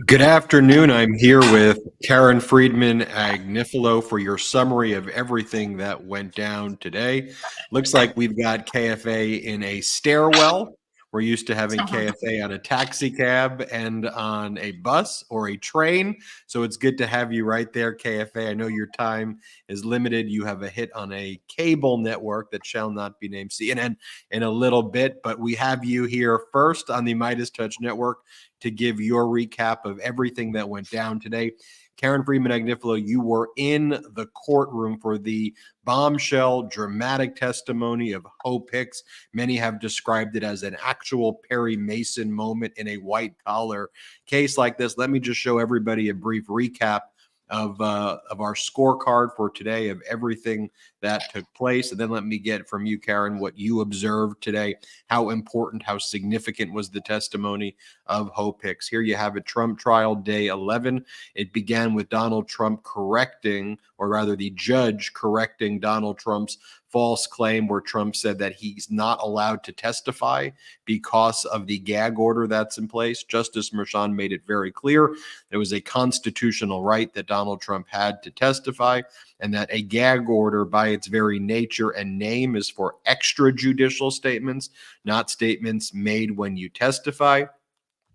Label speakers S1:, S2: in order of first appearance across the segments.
S1: Good afternoon. I'm here with Karen Friedman Agnifilo for your summary of everything that went down today. Looks like we've got KFA in a stairwell. We're used to having KFA on a taxi cab and on a bus or a train. So it's good to have you right there, KFA. I know your time is limited. You have a hit on a cable network that shall not be named, CNN, in a little bit, but we have you here first on the Midas Touch Network to give your recap of everything that went down today. Karen Friedman Agnifilo, you were in the courtroom for the bombshell dramatic testimony of Hope Hicks. Many have described it as an actual Perry Mason moment in a white collar case like this. Let me just show everybody a brief recap of our scorecard for today of everything that took place. And then let me get from you, Karen, what you observed today. How important, how significant was the testimony of Hope Hicks? Here you have it, Trump trial day 11. It began with Donald Trump correcting, or rather the judge correcting Donald Trump's false claim where Trump said that he's not allowed to testify because of the gag order that's in place. Justice Merchan made it very clear it was a constitutional right that Donald Trump had to testify, and that a gag order by its very nature and name is for extrajudicial statements, not statements made when you testify.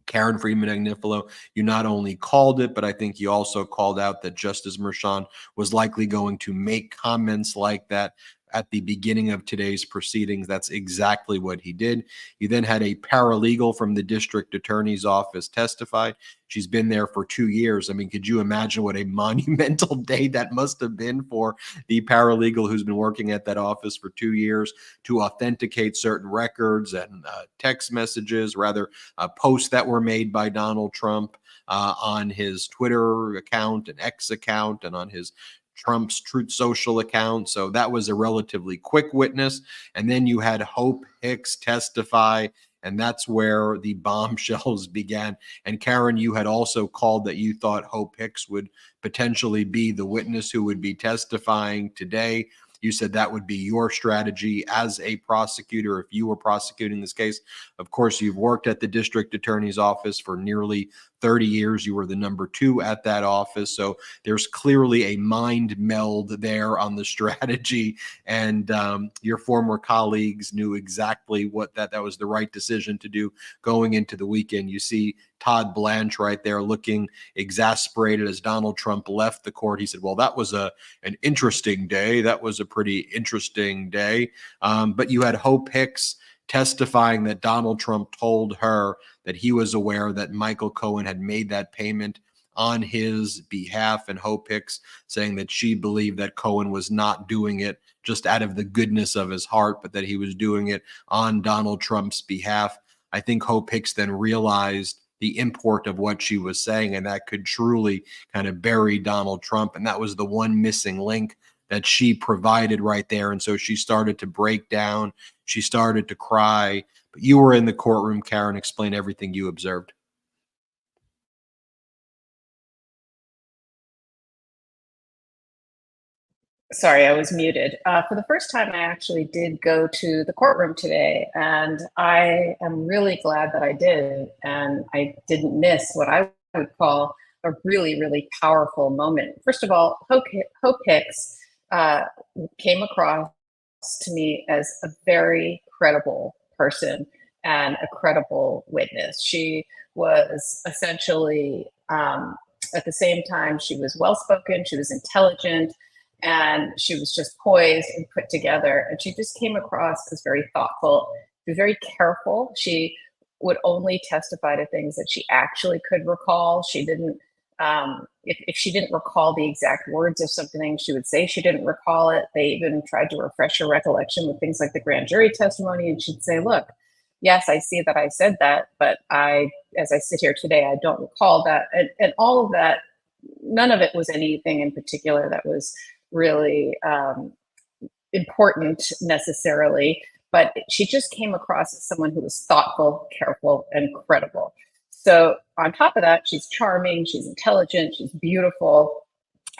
S1: Karen Friedman Agnifilo, you not only called it, but I think you also called out that Justice Merchan was likely going to make comments like that at the beginning of today's proceedings. That's exactly what he did. You then had a paralegal from the district attorney's office testify. She's been there for 2 years. I mean, could you imagine what a monumental day that must have been for the paralegal who's been working at that office for 2 years to authenticate certain records and text messages, rather posts that were made by Donald Trump on his Twitter account and X account and on his Trump's Truth Social account. So that was a relatively quick witness. And then you had Hope Hicks testify, and that's where the bombshells began. And Karen, you had also called that you thought Hope Hicks would potentially be the witness who would be testifying today. You said that would be your strategy as a prosecutor if you were prosecuting this case. Of course, you've worked at the district attorney's office for nearly 30 years. You were the number 2 at that office. So there's clearly a mind meld there on the strategy. And your former colleagues knew exactly what that was the right decision to do going into the weekend. You see Todd Blanche right there looking exasperated as Donald Trump left the court. He said, well, that was an interesting day. That was a pretty interesting day. But you had Hope Hicks testifying that Donald Trump told her that he was aware that Michael Cohen had made that payment on his behalf, and Hope Hicks saying that she believed that Cohen was not doing it just out of the goodness of his heart, but that he was doing it on Donald Trump's behalf. I think Hope Hicks then realized the import of what she was saying, and that could truly kind of bury Donald Trump. And that was the one missing link that she provided right there. And so she started to break down. She started to cry. But you were in the courtroom, Karen. Explain everything you observed.
S2: Sorry, I was muted. For the first time, I actually did go to the courtroom today, and I am really glad that I did. And I didn't miss what I would call a really, really powerful moment. First of all, Hope Hicks came across to me as a very credible person and a credible witness. She was essentially, at the same time, she was well spoken, she was intelligent, and she was just poised and put together. And she just came across as very thoughtful, very careful. She would only testify to things that she actually could recall. She didn't, if she didn't recall the exact words of something, she would say she didn't recall it. They even tried to refresh her recollection with things like the grand jury testimony. And she'd say, look, yes, I see that I said that, but as I sit here today, I don't recall that. And all of that, none of it was anything in particular that was really important necessarily, but she just came across as someone who was thoughtful, careful, and credible. So on top of that, she's charming, she's intelligent, she's beautiful,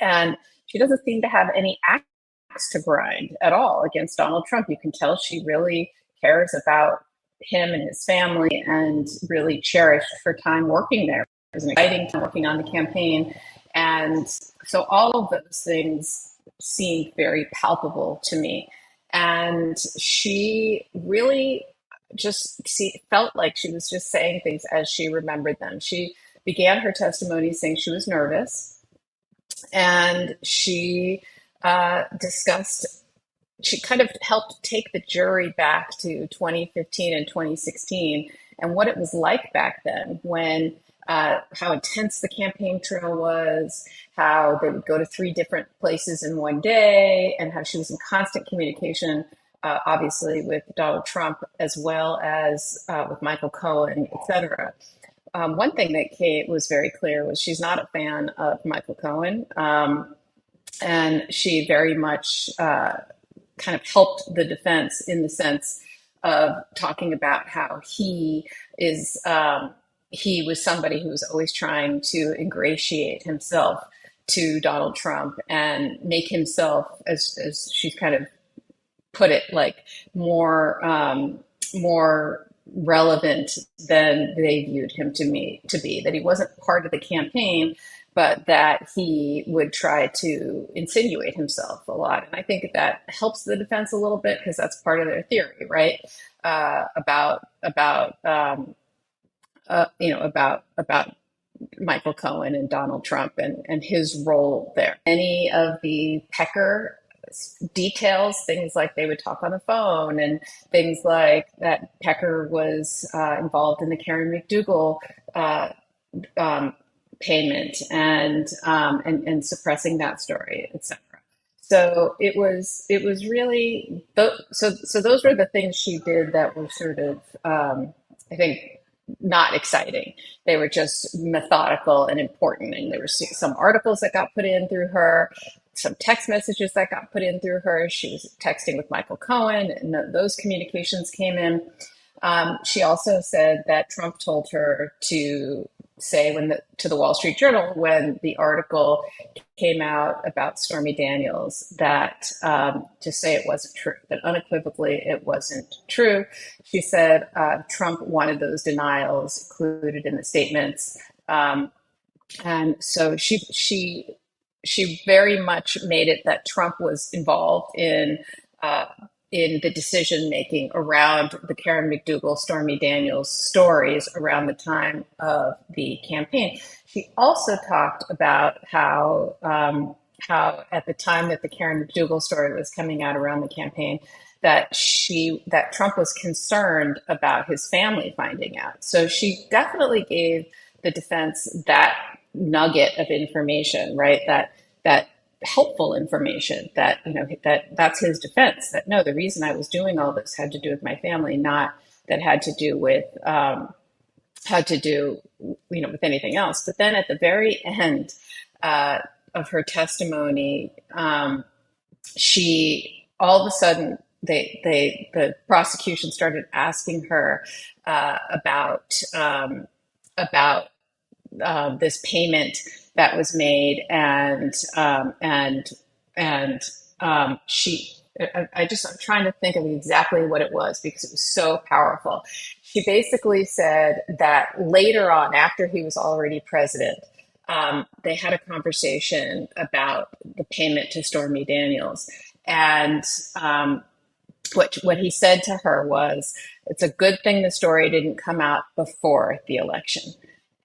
S2: and she doesn't seem to have any axe to grind at all against Donald Trump. You can tell she really cares about him and his family and really cherished her time working there. was an exciting time working on the campaign. And so all of those things seemed very palpable to me. And she really felt like she was just saying things as she remembered them. She began her testimony saying she was nervous, and discussed she kind of helped take the jury back to 2015 and 2016 and what it was like back then when how intense the campaign trail was, how they would go to 3 different places in one day, and how she was in constant communication, obviously with Donald Trump as well as with Michael Cohen, et cetera. One thing that Kate was very clear was she's not a fan of Michael Cohen, and she very much kind of helped the defense in the sense of talking about how he was somebody who was always trying to ingratiate himself to Donald Trump and make himself, as she kind of put it, like more relevant than they viewed him to be. That he wasn't part of the campaign, but that he would try to insinuate himself a lot. And I think that helps the defense a little bit because that's part of their theory, right? About Michael Cohen and Donald Trump and his role there. Any of the Pecker details, things like they would talk on the phone and things like that Pecker was involved in the Karen McDougal payment and suppressing that story, etc. So it was really so those were the things she did that were sort of I think not exciting. They were just methodical and important, and there were some articles that got put in through her, some text messages that got put in through her. She was texting with Michael Cohen, and those communications came in. She also said that Trump told her to say to the Wall Street Journal when the article came out about Stormy Daniels that to say it wasn't true, that unequivocally it wasn't true. She said Trump wanted those denials included in the statements, and so she very much made it that Trump was involved in the decision making around the Karen McDougal, Stormy Daniels stories around the time of the campaign. She also talked about how at the time that the Karen McDougal story was coming out around the campaign, that Trump was concerned about his family finding out. So she definitely gave the defense that nugget of information, right? That helpful information that that's his defense, that no, the reason I was doing all this had to do with my family, not that had to do with with anything else. But then at the very end of her testimony, she all of a sudden the prosecution started asking her about this payment that was made, and I'm trying to think of exactly what it was because it was so powerful. She basically said that later on, after he was already president, they had a conversation about the payment to Stormy Daniels, and what he said to her was, "It's a good thing the story didn't come out before the election."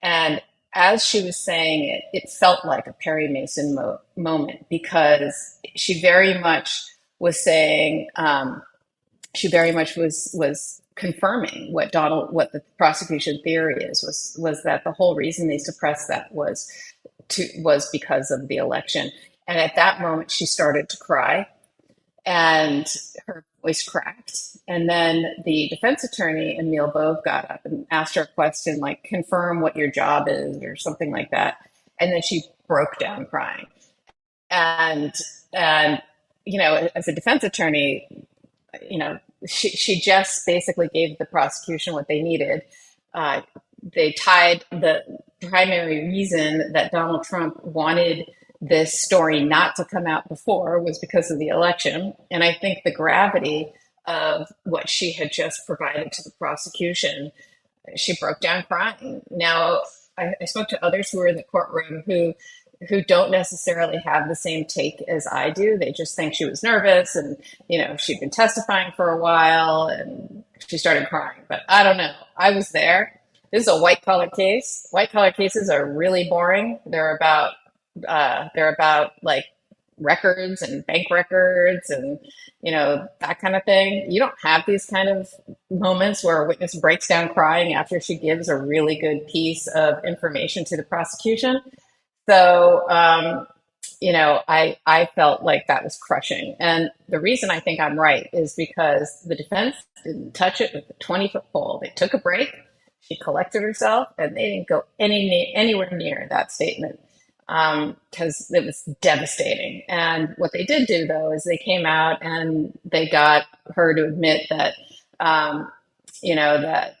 S2: And as she was saying it, it felt like a Perry Mason moment because she very much was saying, she very much was confirming what the prosecution theory was that the whole reason they suppressed that was because of the election. And at that moment, she started to cry, and her voice cracked. And then the defense attorney, Emil Bove, got up and asked her a question like, confirm what your job is or something like that. And then she broke down crying. And as a defense attorney, she just basically gave the prosecution what they needed. They tied the primary reason that Donald Trump wanted this story not to come out before was because of the election. And I think the gravity of what she had just provided to the prosecution, she broke down crying. Now, I spoke to others who were in the courtroom who don't necessarily have the same take as I do. They just think she was nervous and, she'd been testifying for a while and she started crying. But I don't know. I was there. This is a white collar case. White collar cases are really boring. They're about like records and bank records and that kind of thing. You don't have these kind of moments where a witness breaks down crying after she gives a really good piece of information to the prosecution. So, I felt like that was crushing. And the reason I think I'm right is because the defense didn't touch it with a 20-foot pole. They took a break, she collected herself, and they didn't go anywhere near that statement because it was devastating. And what they did do, though, is they came out and they got her to admit that, that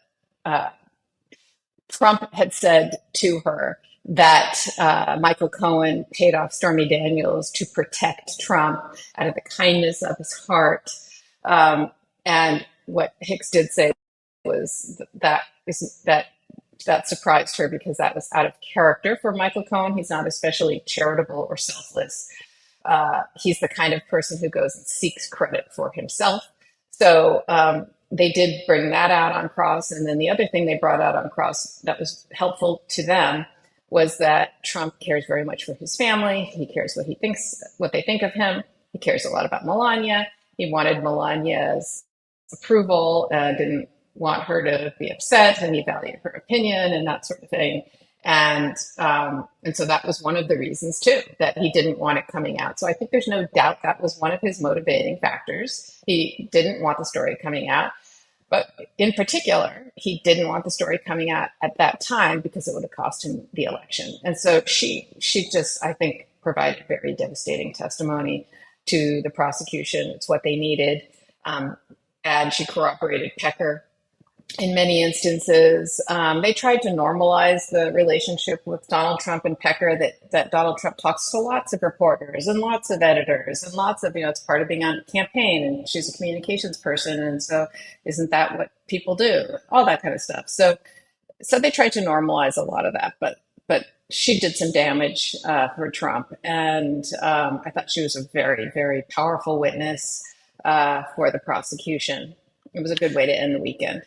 S2: Trump had said to her that Michael Cohen paid off Stormy Daniels to protect Trump out of the kindness of his heart. And what Hicks did say was that surprised her because that was out of character for Michael Cohen. He's not especially charitable or selfless. He's the kind of person who goes and seeks credit for himself. So they did bring that out on cross. And then the other thing they brought out on cross that was helpful to them was that Trump cares very much for his family. He cares what they think of him. He cares a lot about Melania. He wanted Melania's approval, didn't want her to be upset, and he valued her opinion and that sort of thing. And so that was one of the reasons too, that he didn't want it coming out. So I think there's no doubt that was one of his motivating factors. He didn't want the story coming out. But in particular, he didn't want the story coming out at that time because it would have cost him the election. And so she just, I think, provided very devastating testimony to the prosecution. It's what they needed. And she corroborated Pecker in many instances. They tried to normalize the relationship with Donald Trump and Pecker, that Donald Trump talks to lots of reporters and lots of editors and lots of, it's part of being on a campaign, and she's a communications person. And so isn't that what people do? All that kind of stuff. So they tried to normalize a lot of that, but she did some damage for Trump. And I thought she was a very, very powerful witness for the prosecution. It was a good way to end the weekend.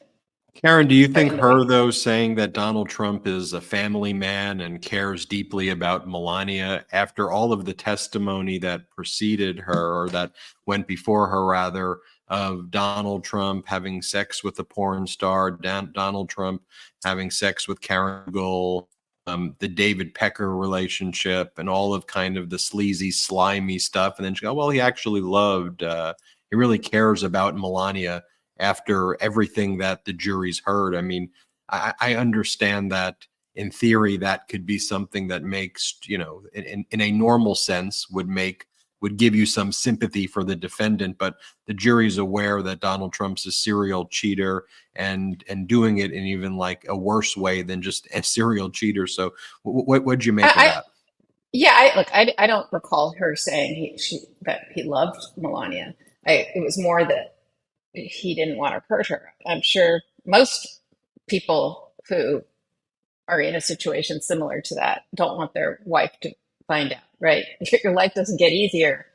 S1: Karen, do you think her, though, saying that Donald Trump is a family man and cares deeply about Melania after all of the testimony that preceded her, or that went before her, rather, of Donald Trump having sex with a porn star, Donald Trump having sex with Karen Gould, the David Pecker relationship, and all of kind of the sleazy, slimy stuff, and then she go, well, he actually he really cares about Melania after everything that the jury's heard. I mean, I understand that in theory that could be something that makes, in a normal sense would give you some sympathy for the defendant, but the jury's aware that Donald Trump's a serial cheater and doing it in even like a worse way than just a serial cheater. So what'd you make of that?
S2: I don't recall her saying that he loved Melania. It was more that he didn't want to hurt her. I'm sure most people who are in a situation similar to that don't want their wife to find out, right? Your life doesn't get easier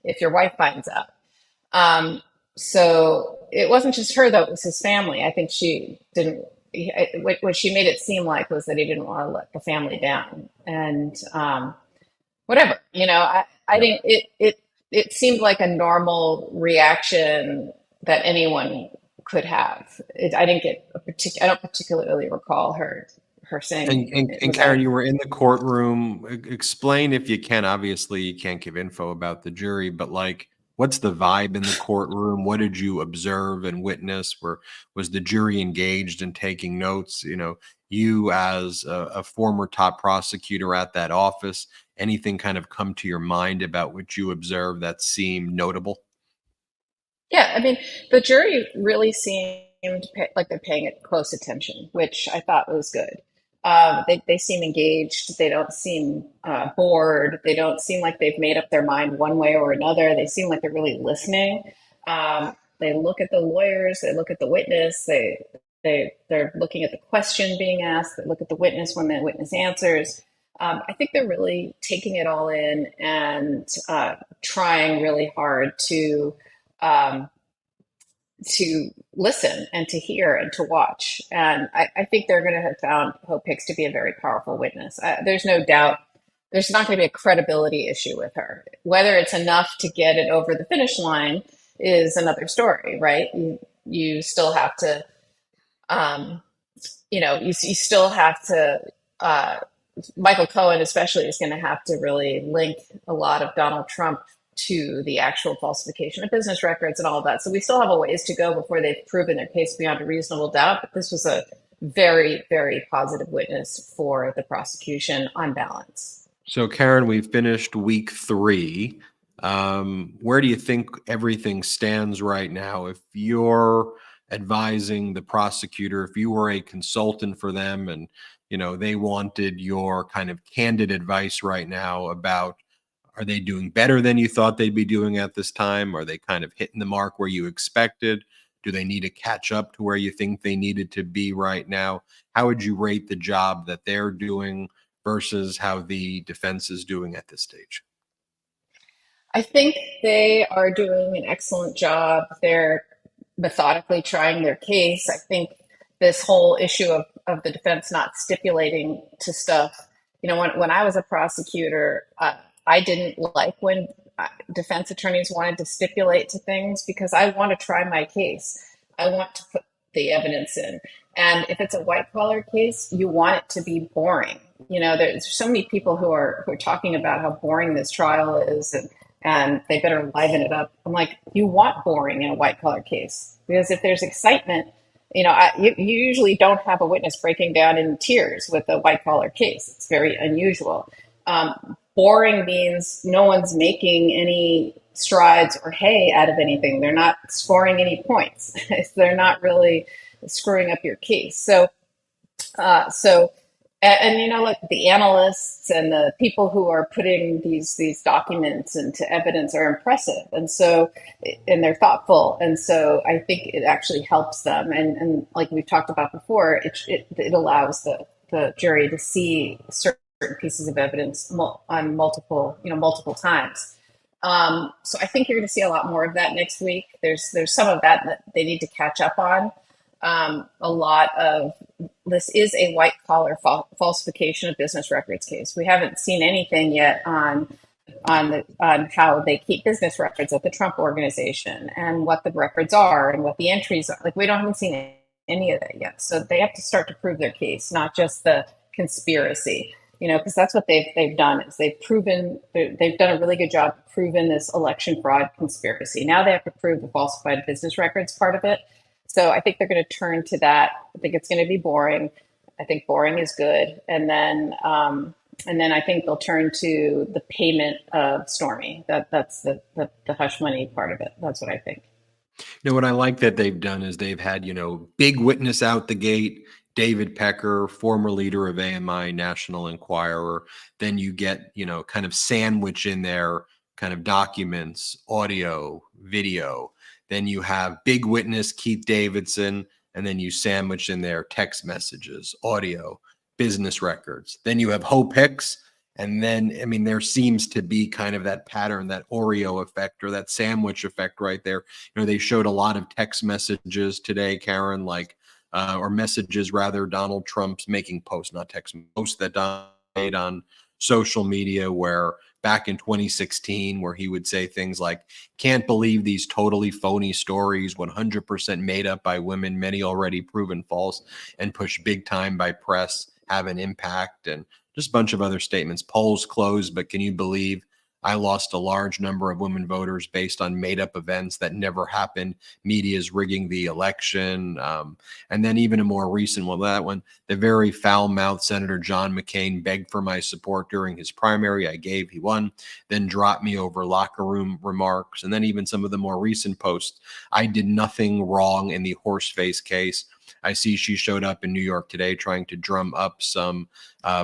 S2: if your wife finds out. So it wasn't just her, though, it was his family. I think what she made it seem like was that he didn't want to let the family down. And whatever, I think it seemed like a normal reaction that anyone could have. I don't particularly recall her saying.
S1: And Karen, you were in the courtroom. Explain, if you can. Obviously, you can't give info about the jury, but like, what's the vibe in the courtroom? What did you observe and witness? Was the jury engaged in taking notes? You as a former top prosecutor at that office, anything kind of come to your mind about what you observed that seemed notable?
S2: Yeah, I mean, the jury really seemed like they're paying it close attention, which I thought was good. They seem engaged. They don't seem bored. They don't seem like they've made up their mind one way or another. They seem like they're really listening. They look at the lawyers. They look at the witness. They they're looking at the question being asked. They look at the witness when the witness answers. I think they're really taking it all in and trying really hard um, to listen and to hear and to watch. And I think they're going to have found Hope Hicks to be a very powerful witness. There's no doubt there's not going to be a credibility issue with her. Whether it's enough to get it over the finish line is another story, right? You still have to, you still have to, Michael Cohen especially is going to have to really link a lot of Donald Trump to the actual falsification of business records and all of that. So we still have a ways to go before they've proven their case beyond a reasonable doubt. But this was a very, very positive witness for the prosecution on balance.
S1: So, Karen, we've finished week 3. Where do you think everything stands right now? If you're advising the prosecutor, if you were a consultant for them and, they wanted your kind of candid advice right now about, are they doing better than you thought they'd be doing at this time? Are they kind of hitting the mark where you expected? Do they need to catch up to where you think they needed to be right now? How would you rate the job that they're doing versus how the defense is doing at this stage?
S2: I think they are doing an excellent job. They're methodically trying their case. I think this whole issue of the defense not stipulating to stuff, when I was a prosecutor, I didn't like when defense attorneys wanted to stipulate to things because I want to try my case. I want to put the evidence in. And if it's a white collar case, you want it to be boring. There's so many people who are talking about how boring this trial is and they better liven it up. I'm like, you want boring in a white collar case because if there's excitement, you usually don't have a witness breaking down in tears with a white collar case. It's very unusual. Boring means no one's making any strides or hay out of anything. They're not scoring any points. They're not really screwing up your case. So look, the analysts and the people who are putting these documents into evidence are impressive, and they're thoughtful, and so I think it actually helps them. And like we've talked about before, it allows the jury to see certain pieces of evidence on multiple times. So I think you're going to see a lot more of that next week. There's some of that they need to catch up on. A lot of this is a white collar falsification of business records case. We haven't seen anything yet on how they keep business records at the Trump organization and what the records are and what the entries are. Like we haven't seen any of that yet. So they have to start to prove their case, not just the conspiracy. Because that's what they've done is they've done a really good job proving this election fraud conspiracy. Now they have to prove the falsified business records part of it. So I think they're going to turn to that. I think it's going to be boring. I think boring is good. And then I think they'll turn to the payment of Stormy. That's the hush money part of it. That's what I think.
S1: What I like that they've done is they've had, big witness out the gate, David Pecker, former leader of AMI, National Enquirer. Then you get, kind of sandwich in there, kind of documents, audio, video. Then you have big witness Keith Davidson, and then you sandwich in there text messages, audio, business records. Then you have Hope Hicks. And then, there seems to be kind of that pattern, that Oreo effect or that sandwich effect right there. They showed a lot of text messages today, Karen, or messages rather, Donald Trump's making posts, not text posts that Donald made on social media where back in 2016, where he would say things like, can't believe these totally phony stories, 100% made up by women, many already proven false, and pushed big time by press, have an impact, and just a bunch of other statements. Polls closed, but can you believe I lost a large number of women voters based on made up events that never happened? Media's rigging the election. And then even a more recent one, the very foul-mouthed Senator John McCain begged for my support during his primary. I gave, he won, then dropped me over locker room remarks. And then even some of the more recent posts, I did nothing wrong in the Horseface case. I see she showed up in New York today trying to drum up some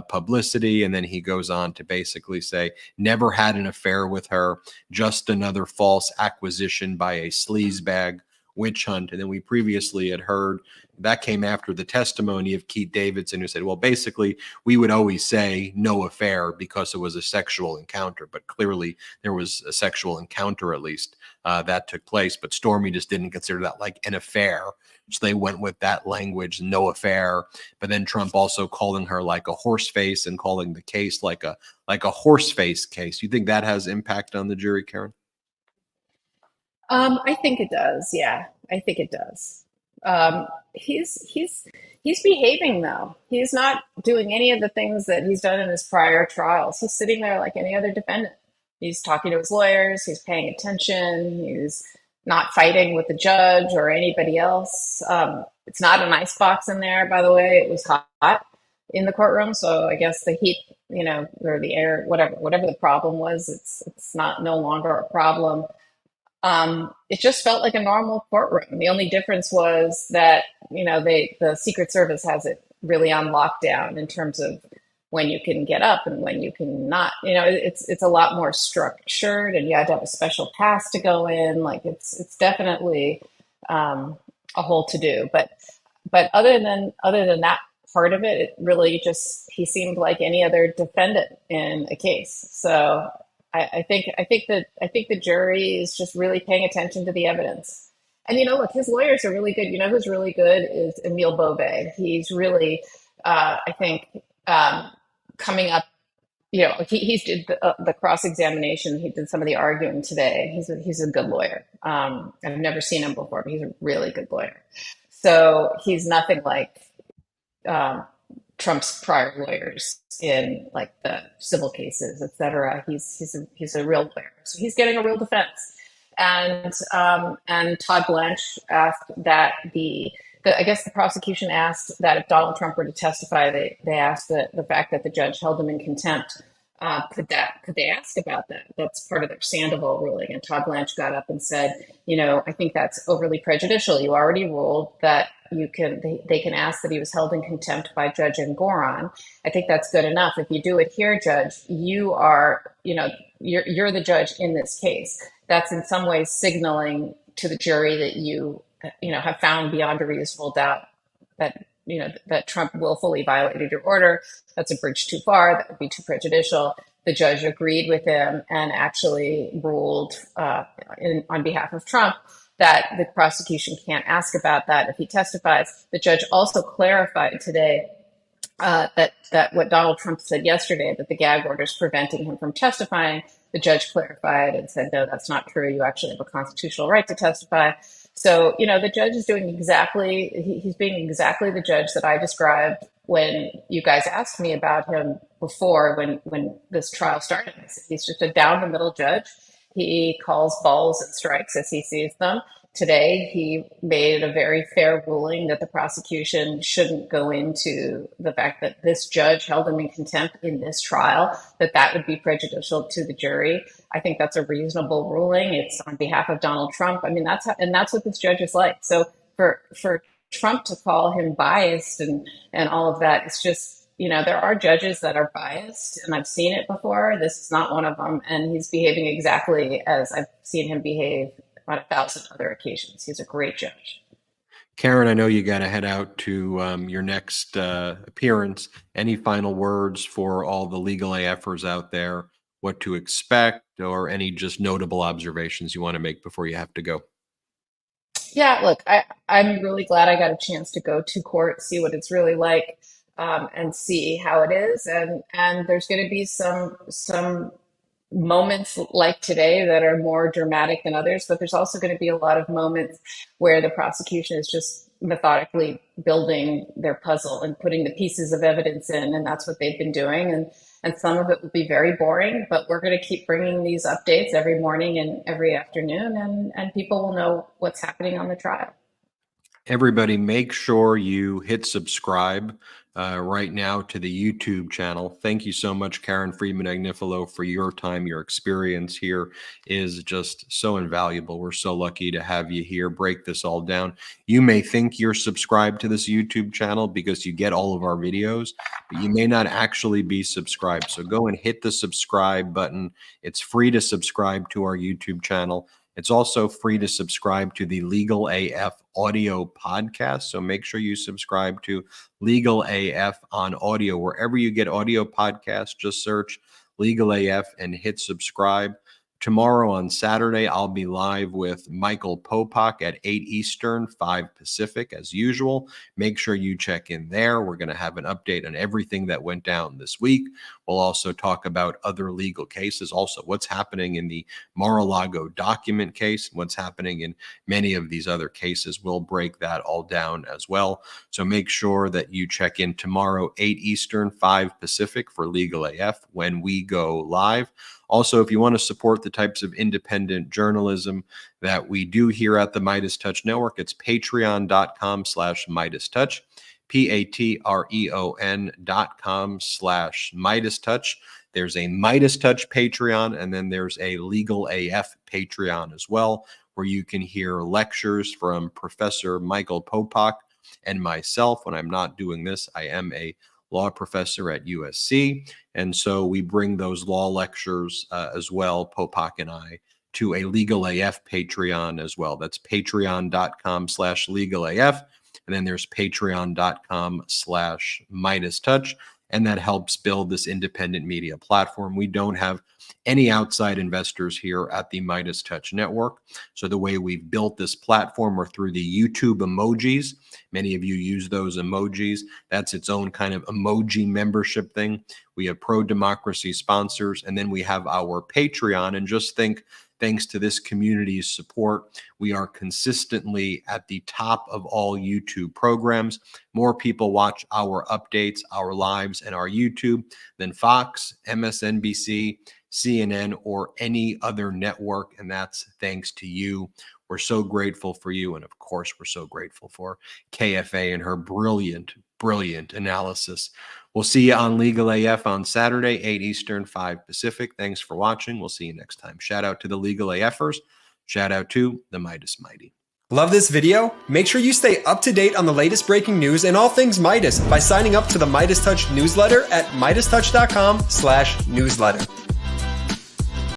S1: publicity. And then he goes on to basically say, never had an affair with her, just another false acquisition by a sleazebag, witch hunt. And then we previously had heard that came after the testimony of Keith Davidson, who said, well, basically, we would always say no affair because it was a sexual encounter. But clearly, there was a sexual encounter, at least, that took place. But Stormy just didn't consider that like an affair. So they went with that language, no affair. But then Trump also calling her like a horse face and calling the case like a horse face case. You think that has impact on the jury, Karen?
S2: I think it does. Yeah, I think it does. He's behaving though. He's not doing any of the things that he's done in his prior trials. He's sitting there like any other defendant. He's talking to his lawyers. He's paying attention. He's not fighting with the judge or anybody else. It's not an ice box in there, by the way. It was hot in the courtroom, so I guess the heat, or the air, whatever the problem was, it's not no longer a problem. It just felt like a normal courtroom. The only difference was that, the Secret Service has it really on lockdown in terms of when you can get up and when you can not. It's a lot more structured, and you had to have a special pass to go in. Like it's definitely a whole to do. But other than that part of it, it really just he seemed like any other defendant in a case. So I think the jury is just really paying attention to the evidence. And look, his lawyers are really good. Who's really good is Emile Beauvais. He's really, I think, coming up. He did the cross examination. He did some of the arguing today. He's a good lawyer. I've never seen him before, but he's a really good lawyer. So he's nothing like Trump's prior lawyers in like the civil cases, et cetera. He's a real lawyer, so he's getting a real defense. And Todd Blanche asked that I guess the prosecution asked that if Donald Trump were to testify, they asked the fact that the judge held him in contempt. Could they ask about that? That's part of their Sandoval ruling. And Todd Blanche got up and said, I think that's overly prejudicial. You already ruled that they can ask that he was held in contempt by Judge Engoron. I think that's good enough. If you do it here, Judge, you are, you're the judge in this case. That's in some ways signaling to the jury that you have found beyond a reasonable doubt that that Trump willfully violated your order. That's a bridge too far. That would be too prejudicial. The judge agreed with him and actually ruled on behalf of Trump that the prosecution can't ask about that if he testifies. The judge also clarified today that what Donald Trump said yesterday, that the gag order is preventing him from testifying. The judge clarified and said, no, that's not true. You actually have a constitutional right to testify. So, the judge is doing he's being exactly the judge that I described when you guys asked me about him before, when this trial started. He's just a down the middle judge. He calls balls and strikes as he sees them. Today, he made a very fair ruling that the prosecution shouldn't go into the fact that this judge held him in contempt in this trial, that would be prejudicial to the jury. I think that's a reasonable ruling. It's on behalf of Donald Trump. I mean, that's what this judge is like. So for Trump to call him biased and all of that, it's just, there are judges that are biased, and I've seen it before. This is not one of them. And he's behaving exactly as I've seen him behave on 1,000 other occasions. He's a great judge.
S1: Karen, I know you got to head out to your next appearance. Any final words for all the legal AFers out there, what to expect, or any just notable observations you want to make before you have to go?
S2: Yeah, look, I'm really glad I got a chance to go to court, see what it's really like, and see how it is. And there's going to be some moments like today that are more dramatic than others, but there's also going to be a lot of moments where the prosecution is just methodically building their puzzle and putting the pieces of evidence in, and that's what they've been doing. And some of it will be very boring, but we're going to keep bringing these updates every morning and every afternoon, and people will know what's happening on the trial.
S1: Everybody, make sure you hit subscribe right now to the YouTube channel. Thank you so much, Karen Friedman Agnifilo, for your time. Your experience here is just so invaluable. We're so lucky to have you here. Break this all down. You may think you're subscribed to this YouTube channel because you get all of our videos, but you may not actually be subscribed. So go and hit the subscribe button. It's free to subscribe to our YouTube channel. It's also free to subscribe to the Legal AF audio podcast. So make sure you subscribe to Legal AF on audio. Wherever you get audio podcasts, just search Legal AF and hit subscribe. Tomorrow on Saturday, I'll be live with Michael Popak at 8 Eastern, 5 Pacific, as usual. Make sure you check in there. We're going to have an update on everything that went down this week. We'll also talk about other legal cases, also what's happening in the Mar-a-Lago document case, what's happening in many of these other cases. We'll break that all down as well. So make sure that you check in tomorrow, 8 Eastern, 5 Pacific for Legal AF when we go live. Also, if you want to support the types of independent journalism that we do here at the Midas Touch Network, it's patreon.com/MidasTouch, patreon.com/MidasTouch. There's a Midas Touch Patreon, and then there's a Legal AF Patreon as well, where you can hear lectures from Professor Michael Popak and myself. When I'm not doing this, I am a law professor at USC. And so we bring those law lectures as well, Popak and I, to a Legal AF Patreon as well. That's patreon.com/LegalAF. And then there's patreon.com/MidasTouch. And that helps build this independent media platform. We don't have any outside investors here at the Midas Touch Network. So the way we've built this platform are through the YouTube emojis. Many of you use those emojis. That's its own kind of emoji membership thing. We have pro-democracy sponsors, and then we have our Patreon. And just think, thanks to this community's support, we are consistently at the top of all YouTube programs. More people watch our updates, our lives, and our YouTube than Fox, MSNBC, CNN, or any other network, and that's thanks to you. We're so grateful for you, and of course, we're so grateful for KFA and her brilliant analysis. We'll see you on Legal AF on Saturday, 8 Eastern, 5 Pacific. Thanks for watching. We'll see you next time. Shout out to the Legal AFers. Shout out to the Midas Mighty.
S3: Love this video? Make sure you stay up to date on the latest breaking news and all things Midas by signing up to the Midas Touch newsletter at MidasTouch.com/newsletter.